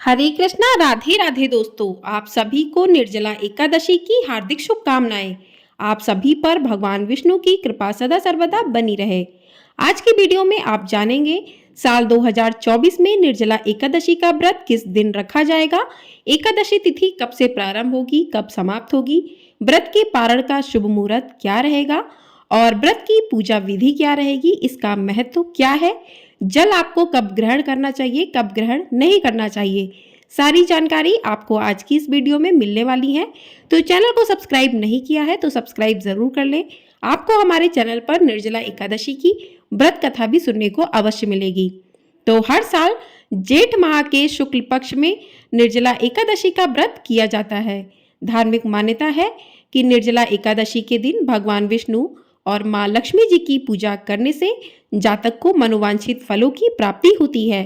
हरे कृष्णा, राधे राधे दोस्तों। आप सभी को निर्जला एकादशी की हार्दिक शुभकामनाएं। आप सभी पर भगवान विष्णु की कृपा सदा सर्वदा बनी रहे। आज की वीडियो में आप जानेंगे साल 2024 में निर्जला एकादशी का व्रत किस दिन रखा जाएगा, एकादशी तिथि कब से प्रारंभ होगी, कब समाप्त होगी, व्रत के पारण का शुभ मुहूर्त क्या रहेगा और व्रत की पूजा विधि क्या रहेगी, इसका महत्व क्या है, जल आपको कब ग्रहण करना चाहिए, कब ग्रहण नहीं करना चाहिए, सारी जानकारी आपको आज की इस वीडियो में मिलने वाली है। तो चैनल को सब्सक्राइब नहीं किया है तो सब्सक्राइब जरूर कर लें। आपको हमारे चैनल पर निर्जला एकादशी की व्रत कथा भी सुनने को अवश्य मिलेगी। तो हर साल जेठ माह के शुक्ल पक्ष में निर्जला एकादशी का व्रत किया जाता है। धार्मिक मान्यता है कि निर्जला एकादशी के दिन भगवान विष्णु और माँ लक्ष्मी जी की पूजा करने से जातक को मनोवांछित फलों की प्राप्ति होती है।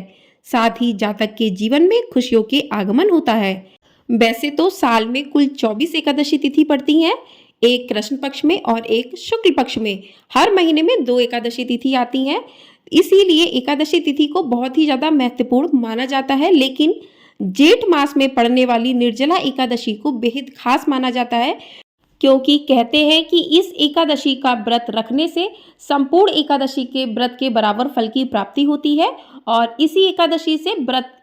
साथ ही जातक के जीवन में खुशियों के आगमन होता है। वैसे तो साल में कुल 24 एकादशी तिथि पड़ती हैं, एक कृष्ण पक्ष में और एक शुक्ल पक्ष में। हर महीने में 2 एकादशी तिथि आती हैं, इसीलिए एकादशी तिथि को बहुत ही ज्यादा महत्वपूर्ण माना जाता है। लेकिन जेठ मास में पड़ने वाली निर्जला एकादशी को बेहद खास माना जाता है, क्योंकि कहते हैं कि इस एकादशी का व्रत रखने से संपूर्ण एकादशी के व्रत के बराबर फल की प्राप्ति होती है और इसी एकादशी से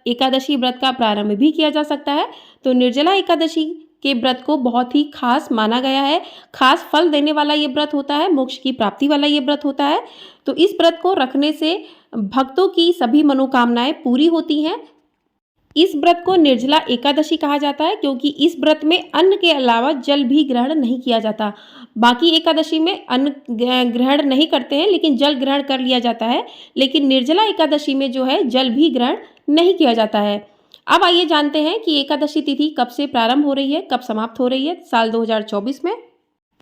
एकादशी व्रत का प्रारंभ भी किया जा सकता है। तो निर्जला एकादशी के व्रत को बहुत ही खास माना गया है। खास फल देने वाला ये व्रत होता है, मोक्ष की प्राप्ति वाला ये व्रत होता है। तो इस व्रत को रखने से भक्तों की सभी मनोकामनाएं पूरी होती हैं। इस व्रत को निर्जला एकादशी कहा जाता है क्योंकि इस व्रत में अन्न के अलावा जल भी ग्रहण नहीं किया जाता। बाकी एकादशी में अन्न ग्रहण नहीं करते हैं, लेकिन जल ग्रहण कर लिया जाता है। लेकिन निर्जला एकादशी में जो है जल भी ग्रहण नहीं किया जाता है। अब आइए जानते हैं कि एकादशी तिथि कब से प्रारंभ हो रही है, कब समाप्त हो रही है साल 2024 में।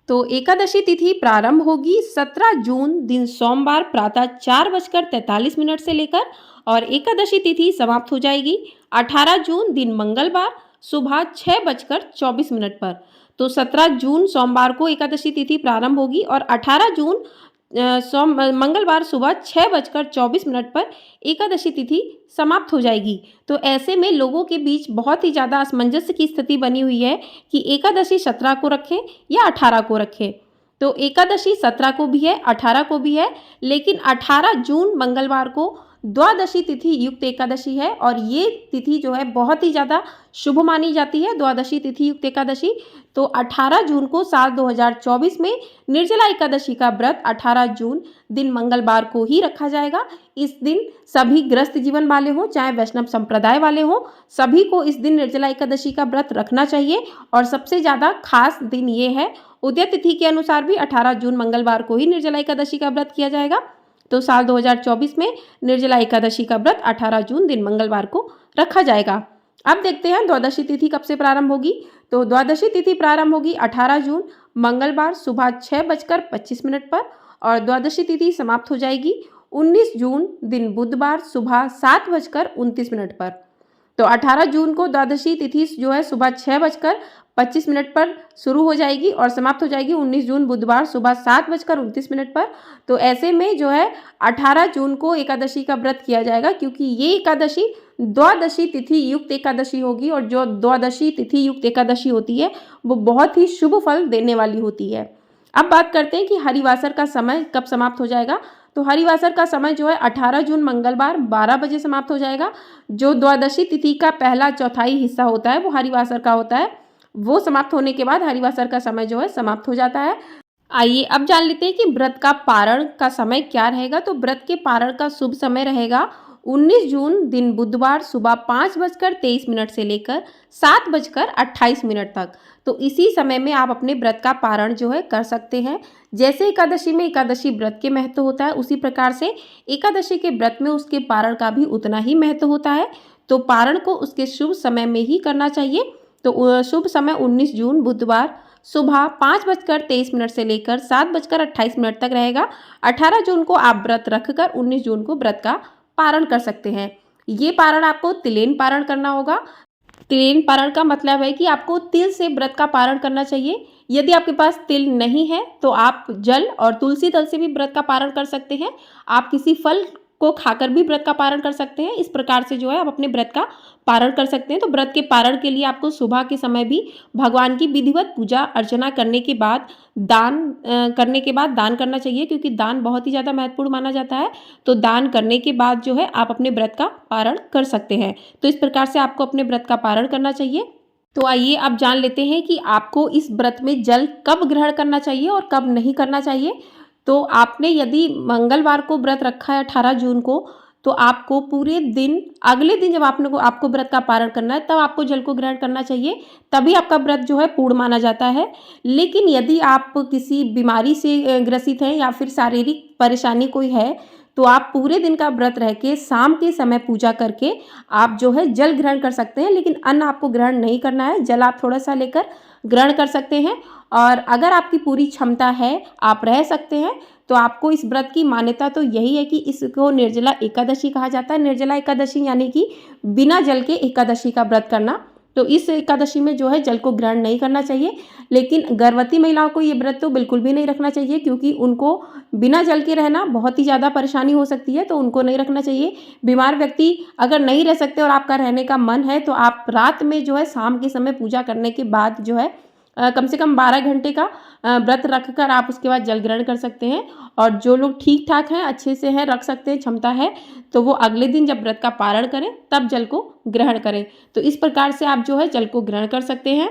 तो एकादशी तिथि प्रारंभ होगी 17 जून दिन सोमवार प्रातः 4:43 से लेकर और एकादशी तिथि समाप्त हो जाएगी 18 जून दिन मंगलवार सुबह 6:24 पर। तो 17 जून सोमवार को एकादशी तिथि प्रारंभ होगी और 18 जून मंगलवार सुबह 6:24 पर एकादशी तिथि समाप्त हो जाएगी। तो ऐसे में लोगों के बीच बहुत ही ज़्यादा असमंजस की स्थिति बनी हुई है कि एकादशी 17 को रखें या 18 को रखें। तो एकादशी 17 को भी है, 18 को भी है, लेकिन 18 जून मंगलवार को द्वादशी तिथि युक्त एकादशी है और ये तिथि जो है बहुत ही ज़्यादा शुभ मानी जाती है, द्वादशी तिथि युक्त एकादशी। तो 18 जून को साल 2024 में निर्जला एकादशी का व्रत 18 जून दिन मंगलवार को ही रखा जाएगा। इस दिन सभी ग्रस्त जीवन वाले हों, चाहे वैष्णव संप्रदाय वाले हों, सभी को इस दिन निर्जला एकादशी का व्रत रखना चाहिए। और सबसे ज़्यादा खास दिन ये है, उदय तिथि के अनुसार भी 18 जून मंगलवार को ही निर्जला एकादशी का व्रत किया जाएगा। तो साल 2024 में निर्जला एकादशी का व्रत 18 जून दिन मंगलवार को रखा जाएगा। अब देखते हैं द्वादशी तिथि कब से प्रारंभ होगी। तो द्वादशी तिथि प्रारंभ होगी 18 जून मंगलवार सुबह 6:25 पर और द्वादशी तिथि समाप्त हो जाएगी 19 जून दिन बुधवार सुबह 7:29 पर। तो 18 जून को द्वादशी तिथि जो है सुबह 6:25 पर शुरू हो जाएगी और समाप्त हो जाएगी 19 जून बुधवार सुबह 7:29 पर। तो ऐसे में जो है 18 जून को एकादशी का व्रत किया जाएगा, क्योंकि ये एकादशी द्वादशी तिथि युक्त एकादशी होगी और जो द्वादशी तिथि युक्त एकादशी होती है वो बहुत ही शुभ फल देने वाली होती है। अब बात करते हैं कि हरिवासर का समय कब समाप्त हो जाएगा। तो हरिवासर का समय जो है 18 जून मंगलवार 12 बजे समाप्त हो जाएगा। जो द्वादशी तिथि का पहला चौथाई हिस्सा होता है वो हरिवासर का होता है। वो समाप्त होने के बाद हरिवासर का समय जो है समाप्त हो जाता है। आइए अब जान लेते हैं कि व्रत का पारण का समय क्या रहेगा। तो व्रत के पारण का शुभ समय रहेगा 19 जून दिन बुधवार सुबह 5:23 से लेकर 7:28 तक। तो इसी समय में आप अपने व्रत का पारण जो है कर सकते हैं। जैसे एकादशी में एकादशी व्रत के महत्व होता है, उसी प्रकार से एकादशी के व्रत में उसके पारण का भी उतना ही महत्व होता है। तो पारण को उसके शुभ समय में ही करना चाहिए। तो शुभ समय 19 जून बुधवार सुबह 5:23 से लेकर 7:28 तक रहेगा। 18 जून को आप व्रत रखकर 19 जून को व्रत का पारण कर सकते हैं। ये पारण आपको तिलेन पारण करना होगा। तिलेन पारण का मतलब है कि आपको तिल से व्रत का पारण करना चाहिए। यदि आपके पास तिल नहीं है तो आप जल और तुलसी दल से भी व्रत का पारण कर सकते हैं। आप किसी फल को खाकर भी व्रत का पारण कर सकते हैं। इस प्रकार से जो है आप अपने व्रत का पारण कर सकते हैं। तो व्रत के पारण के लिए आपको सुबह के समय भी भगवान की विधिवत पूजा अर्चना करने के बाद दान करना चाहिए, क्योंकि दान बहुत ही ज़्यादा महत्वपूर्ण माना जाता है। तो दान करने के बाद जो है आप अपने व्रत का पारण कर सकते हैं। तो इस प्रकार से आपको अपने व्रत का पारण करना चाहिए। तो आइए आप जान लेते हैं कि आपको इस व्रत में जल कब ग्रहण करना चाहिए और कब नहीं करना चाहिए। तो आपने यदि मंगलवार को व्रत रखा है 18 जून को, तो आपको पूरे दिन, अगले दिन जब आपको व्रत का पारण करना है, तब आपको जल को ग्रहण करना चाहिए। तभी आपका व्रत जो है पूर्ण माना जाता है। लेकिन यदि आप किसी बीमारी से ग्रसित हैं या फिर शारीरिक परेशानी कोई है, तो आप पूरे दिन का व्रत रह के शाम के समय पूजा करके आप जो है जल ग्रहण कर सकते हैं। लेकिन अन्न आपको ग्रहण नहीं करना है, जल आप थोड़ा सा लेकर ग्रहण कर सकते हैं। और अगर आपकी पूरी क्षमता है, आप रह सकते हैं, तो आपको इस व्रत की मान्यता तो यही है कि इसको निर्जला एकादशी कहा जाता है। निर्जला एकादशी यानी कि बिना जल के एकादशी का व्रत करना। तो इस एकादशी में जो है जल को ग्रहण नहीं करना चाहिए। लेकिन गर्भवती महिलाओं को ये व्रत तो बिल्कुल भी नहीं रखना चाहिए, क्योंकि उनको बिना जल के रहना बहुत ही ज़्यादा परेशानी हो सकती है, तो उनको नहीं रखना चाहिए। बीमार व्यक्ति अगर नहीं रह सकते और आपका रहने का मन है, तो आप रात में जो है शाम के समय पूजा करने के बाद जो है कम से कम 12 घंटे का व्रत रखकर आप उसके बाद जल ग्रहण कर सकते हैं। और जो लोग ठीक ठाक हैं, अच्छे से हैं, रख सकते हैं, क्षमता है, तो वो अगले दिन जब व्रत का पारण करें तब जल को ग्रहण करें। तो इस प्रकार से आप जो है जल को ग्रहण कर सकते हैं।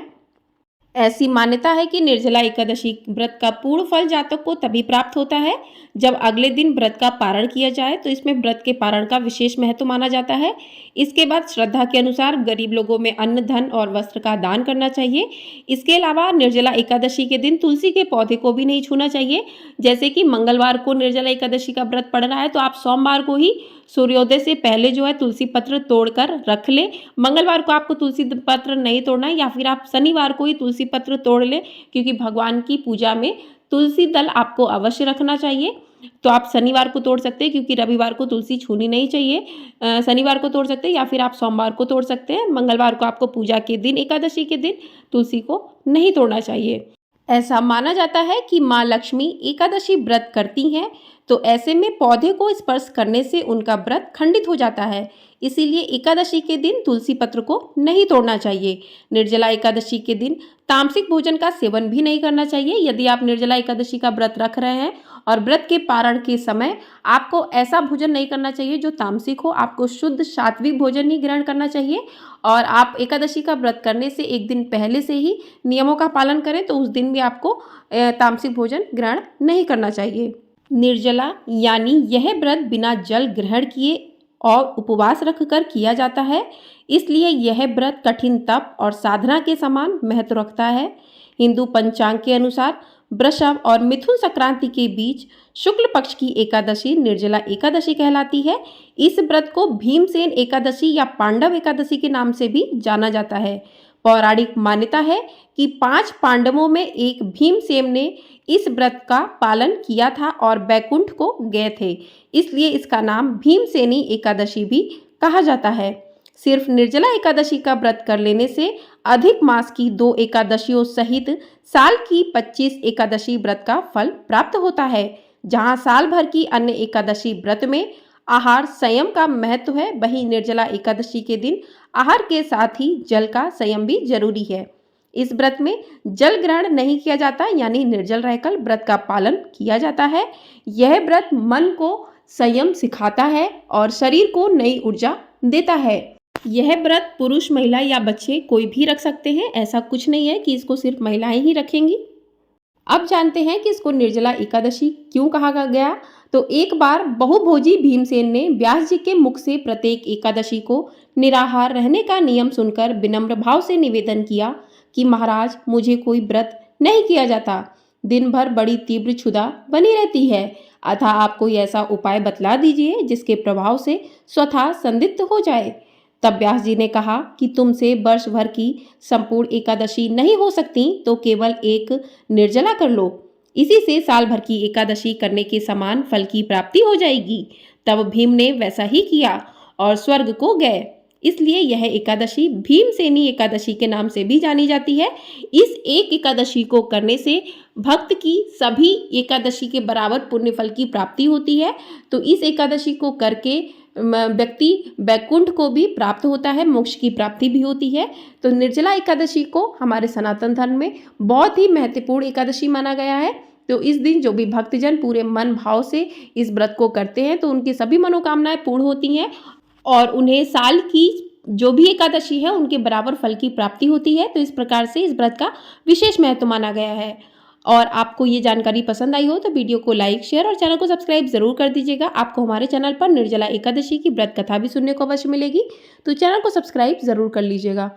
ऐसी मान्यता है कि निर्जला एकादशी व्रत का पूर्ण फल जातक को तभी प्राप्त होता है जब अगले दिन व्रत का पारण किया जाए। तो इसमें व्रत के पारण का विशेष महत्व माना जाता है। इसके बाद श्रद्धा के अनुसार गरीब लोगों में अन्न, धन और वस्त्र का दान करना चाहिए। इसके अलावा निर्जला एकादशी के दिन तुलसी के पौधे को भी नहीं छूना चाहिए। जैसे कि मंगलवार को निर्जला एकादशी का व्रत पड़ रहा है, तो आप सोमवार को ही सूर्योदय से पहले जो है तुलसी पत्र तोड़कर रख ले। मंगलवार को आपको तुलसी पत्र नहीं तोड़ना है, या फिर आप शनिवार को ही तुलसी पत्र तोड़ ले, क्योंकि भगवान की पूजा में तुलसी दल आपको अवश्य रखना चाहिए। तो आप शनिवार को तोड़ सकते हैं, क्योंकि रविवार को तुलसी छूनी नहीं चाहिए। शनिवार को तोड़ सकते हैं, या फिर आप सोमवार को तोड़ सकते हैं। मंगलवार को आपको पूजा के दिन, एकादशी के दिन तुलसी को नहीं तोड़ना चाहिए। ऐसा माना जाता है कि माँ लक्ष्मी एकादशी व्रत करती हैं, तो ऐसे में पौधे को स्पर्श करने से उनका व्रत खंडित हो जाता है। इसीलिए एकादशी के दिन तुलसी पत्र को नहीं तोड़ना चाहिए। निर्जला एकादशी के दिन तामसिक भोजन का सेवन भी नहीं करना चाहिए। यदि आप निर्जला एकादशी का व्रत रख रहे हैं और व्रत के पारण के समय आपको ऐसा भोजन नहीं करना चाहिए जो तामसिक हो। आपको शुद्ध सात्विक भोजन ही ग्रहण करना चाहिए। और आप एकादशी का व्रत करने से एक दिन पहले से ही नियमों का पालन करें, तो उस दिन भी आपको तामसिक भोजन ग्रहण नहीं करना चाहिए। निर्जला यानी यह व्रत बिना जल ग्रहण किए और उपवास रखकर किया जाता है। इसलिए यह व्रत कठिन तप और साधना के समान महत्व रखता है। हिंदू पंचांग के अनुसार वृषभ और मिथुन संक्रांति के बीच शुक्ल पक्ष की एकादशी निर्जला एकादशी कहलाती है। इस व्रत को भीमसेन एकादशी या पांडव एकादशी के नाम से भी जाना जाता है। पौराणिक मान्यता है कि 5 पांडवों में एक भीमसेन ने इस व्रत का पालन किया था और बैकुंठ को गए थे, इसलिए इसका नाम भीमसेनी एकादशी भी कहा जाता है। सिर्फ निर्जला एकादशी का व्रत कर लेने से अधिक मास की 2 एकादशियों सहित साल की 25 एकादशी व्रत का फल प्राप्त होता है। जहां साल भर की अन्य एकादशी व्रत में आहार संयम का महत्व है, वहीं निर्जला एकादशी के दिन आहार के साथ ही जल का संयम भी जरूरी है। इस व्रत में जल ग्रहण नहीं किया जाता, यानी निर्जल रहकर व्रत का पालन किया जाता है। यह व्रत मन को संयम सिखाता है और शरीर को नई ऊर्जा देता है। यह व्रत पुरुष, महिला या बच्चे कोई भी रख सकते हैं। ऐसा कुछ नहीं है कि इसको सिर्फ महिलाएं ही रखेंगी। अब जानते हैं कि इसको निर्जला एकादशी क्यों कहा गया। तो एक बार बहुभोजी भीमसेन ने व्यास जी के मुख से प्रत्येक एकादशी को निराहार रहने का नियम सुनकर विनम्र भाव से निवेदन किया कि महाराज, मुझे कोई व्रत नहीं किया जाता। दिन भर बड़ी तीव्र क्षुधा बनी रहती है, अतः आप कोई ऐसा उपाय बतला दीजिए जिसके प्रभाव से स्वतः संदिग्ध हो जाए। तब व्यास जी ने कहा कि तुमसे वर्ष भर की संपूर्ण एकादशी नहीं हो सकती, तो केवल एक निर्जला कर लो। इसी से साल भर की एकादशी करने के समान फल की प्राप्ति हो जाएगी। तब भीम ने वैसा ही किया और स्वर्ग को गए। इसलिए यह एकादशी भीमसेनी एकादशी के नाम से भी जानी जाती है। इस एक एकादशी को करने से भक्त की सभी एकादशी के बराबर पुण्य फल की प्राप्ति होती है। तो इस एकादशी को करके व्यक्ति वैकुंठ को भी प्राप्त होता है, मोक्ष की प्राप्ति भी होती है। तो निर्जला एकादशी को हमारे सनातन धर्म में बहुत ही महत्वपूर्ण एकादशी माना गया है। तो इस दिन जो भी भक्तजन पूरे मन भाव से इस व्रत को करते हैं तो उनकी सभी मनोकामनाएं पूर्ण होती हैं और उन्हें साल की जो भी एकादशी है उनके बराबर फल की प्राप्ति होती है। तो इस प्रकार से इस व्रत का विशेष महत्व माना गया है। और आपको ये जानकारी पसंद आई हो तो वीडियो को लाइक, शेयर और चैनल को सब्सक्राइब जरूर कर दीजिएगा। आपको हमारे चैनल पर निर्जला एकादशी की व्रत कथा भी सुनने को अवश्य मिलेगी, तो चैनल को सब्सक्राइब जरूर कर लीजिएगा।